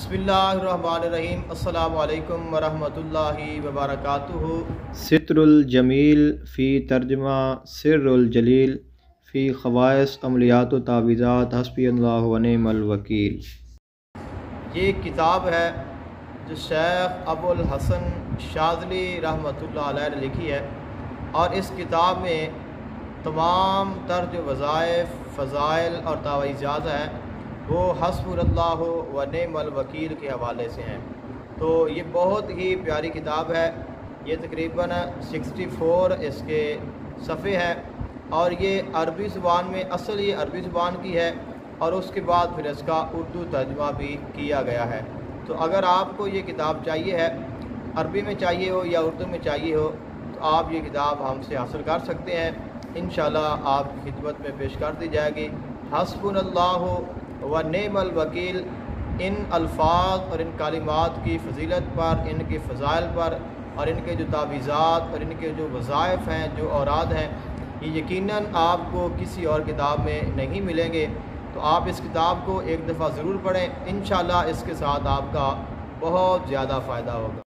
बिस्मिल्लाहिर्रहमानिर्रहीम। अस्सलामु अलैकुम वरहमतुल्लाहि वबरकातुहू। सित्रुल जमील फ़ी तर्जुमा सिर्रुल जलील फ़ी ख़वाइस अमलियात व तावीज़ात हस्बुनल्लाहु व निअमल वकील। ये किताब है जो शेख अबुल हसन शाज़ली रहमतुल्लाह अलैह ने लिखी है, और इस किताब में तमाम तर जो वज़ाइफ, फ़ज़ाइल और तावीज़ात हैं वो हस्बुनल्लाहु व निअमल वकील के हवाले से हैं। तो ये बहुत ही प्यारी किताब है। ये तकरीबन 64 इसके सफ़े हैं और ये अरबी ज़ुबान में, असल ये अरबी ज़ुबान की है और उसके बाद फिर इसका उर्दू तर्जुमा भी किया गया है। तो अगर आपको ये किताब चाहिए है, अरबी में चाहिए हो या उर्दू में चाहिए हो, तो आप ये किताब हमसे हासिल कर सकते हैं। इंशाअल्लाह आपकी खिदमत में पेश कर दी जाएगी। हस्बुनल्लाहु व निअमल वकील, इन अल्फाज और इन कालिमात की फजीलत पर, इनके फ़ज़ाइल पर और इनके जो तावीज़ात और इनके जो वज़ाइफ हैं, जो औराद हैं, ये यकीनन आपको किसी और किताब में नहीं मिलेंगे। तो आप इस किताब को एक दफ़ा ज़रूर पढ़ें। इंशाअल्लाह इसके साथ आपका बहुत ज़्यादा फ़ायदा होगा।